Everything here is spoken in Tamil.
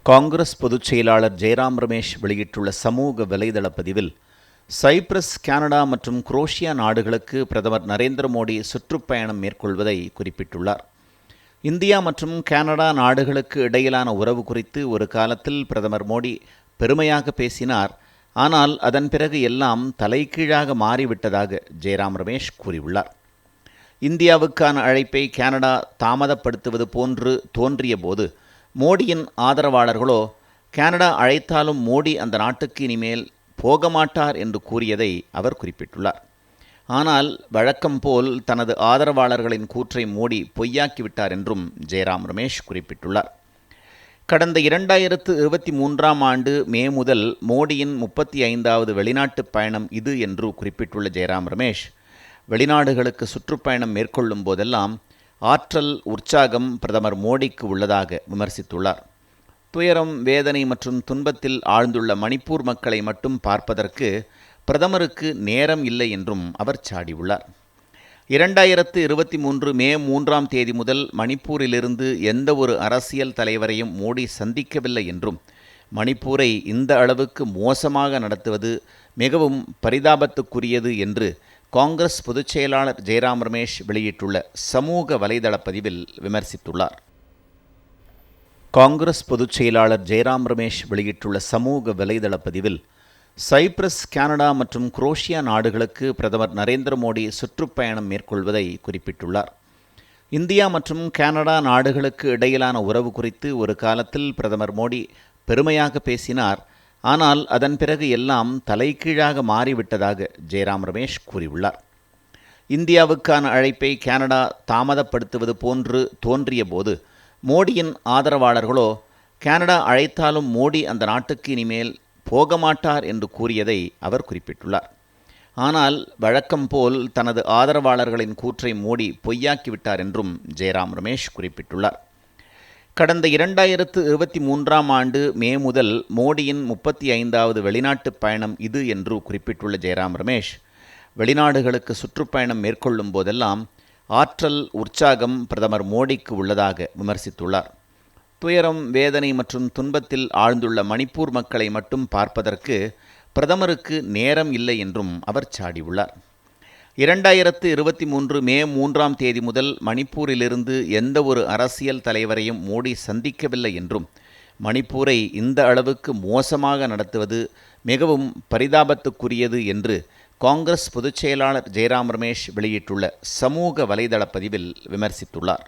காங்கிரஸ் பொதுச் செயலாளர் ஜெயராம் ரமேஷ் வெளியிட்டுள்ள சமூக வலைதள பதிவில், சைப்ரஸ், கனடா மற்றும் குரோஷியா நாடுகளுக்கு பிரதமர் நரேந்திர மோடி சுற்றுப்பயணம் மேற்கொள்வதை குறிப்பிட்டுள்ளார். இந்தியா மற்றும் கனடா நாடுகளுக்கு இடையிலான உறவு குறித்து ஒரு காலத்தில் பிரதமர் மோடி பெருமையாக பேசினார். ஆனால் அதன் பிறகு எல்லாம் தலைகீழாக மாறிவிட்டதாக ஜெயராம் ரமேஷ் கூறியுள்ளார். இந்தியாவுக்கான அழைப்பை கனடா தாமதப்படுத்துவது போன்று தோன்றிய போது மோடியின் ஆதரவாளர்களோ, கனடா அழைத்தாலும் மோடி அந்த நாட்டுக்கு இனிமேல் போக மாட்டார் என்று கூறியதை அவர் குறிப்பிட்டுள்ளார். ஆனால் வழக்கம் போல் தனது ஆதரவாளர்களின் கூற்றை மோடி பொய்யாக்கிவிட்டார் என்றும் ஜெயராம் ரமேஷ் குறிப்பிட்டுள்ளார். கடந்த 2023ஆம் ஆண்டு மே முதல் மோடியின் 35வது வெளிநாட்டுப் பயணம் இது என்று குறிப்பிட்டுள்ள ஜெயராம் ரமேஷ், வெளிநாடுகளுக்கு சுற்றுப்பயணம் மேற்கொள்ளும் போதெல்லாம் ஆற்றல், உற்சாகம் பிரதமர் மோடிக்கு உள்ளதாக விமர்சித்துள்ளார். துயரம், வேதனை மற்றும் துன்பத்தில் ஆழ்ந்துள்ள மணிப்பூர் மக்களை மட்டும் பார்ப்பதற்கு பிரதமருக்கு நேரம் இல்லை என்றும் அவர் சாடியுள்ளார். 2023 மே 3ஆம் தேதி முதல் மணிப்பூரிலிருந்து எந்த ஒரு அரசியல் தலைவரையும் மோடி சந்திக்கவில்லை என்றும், மணிப்பூரை இந்த அளவுக்கு மோசமாக நடத்துவது மிகவும் பரிதாபத்துக்குரியது என்று காங்கிரஸ் பொதுச் செயலாளர் ஜெயராம் ரமேஷ் வெளியிட்டுள்ள சமூக வலைதள பதிவில் விமர்சித்துள்ளார். காங்கிரஸ் பொதுச் செயலாளர் ஜெயராம் ரமேஷ் வெளியிட்டுள்ள சமூக வலைதள பதிவில், சைப்ரஸ், கனடா மற்றும் குரோஷியா நாடுகளுக்கு பிரதமர் நரேந்திர மோடி சுற்றுப்பயணம் மேற்கொள்வதை குறிப்பிட்டுள்ளார். இந்தியா மற்றும் கனடா நாடுகளுக்கு இடையிலான உறவு குறித்து ஒரு காலத்தில் பிரதமர் மோடி பெருமையாக பேசினார். ஆனால் அதன் பிறகு எல்லாம் தலைகீழாக மாறிவிட்டதாக ஜெயராம் ரமேஷ் கூறியுள்ளார். இந்தியாவுக்கான அழைப்பை கனடா தாமதப்படுத்துவது போன்று தோன்றிய போது மோடியின் ஆதரவாளர்களோ, கனடா அழைத்தாலும் மோடி அந்த நாட்டுக்கு இனிமேல் போக மாட்டார் என்று கூறியதை அவர் குறிப்பிட்டுள்ளார். ஆனால் வழக்கம் போல் தனது ஆதரவாளர்களின் கூற்றை மோடி பொய்யாக்கிவிட்டார் என்றும் ஜெயராம் ரமேஷ் குறிப்பிட்டுள்ளார். கடந்த 2023ஆம் ஆண்டு மே முதல் மோடியின் 35வது வெளிநாட்டுப் பயணம் இது என்று குறிப்பிட்டுள்ள ஜெயராம் ரமேஷ், வெளிநாடுகளுக்கு சுற்றுப்பயணம் மேற்கொள்ளும் போதெல்லாம் ஆற்றல், உற்சாகம் பிரதமர் மோடிக்கு உள்ளதாக விமர்சித்துள்ளார். துயரம், வேதனை மற்றும் துன்பத்தில் ஆழ்ந்துள்ள மணிப்பூர் மக்களை மட்டும் பார்ப்பதற்கு பிரதமருக்கு நேரம் இல்லை என்றும் அவர் சாடியுள்ளார். 2023 மே 3ஆம் தேதி முதல் மணிப்பூரிலிருந்து எந்த ஒரு அரசியல் தலைவரையும் மோடி சந்திக்கவில்லை என்றும், மணிப்பூரை இந்த அளவுக்கு மோசமாக நடத்துவது மிகவும் பரிதாபத்துக்குரியது என்று காங்கிரஸ் பொதுச் செயலாளர் ஜெயராம் ரமேஷ் வெளியிட்டுள்ள சமூக வலைதள பதிவில் விமர்சித்துள்ளார்.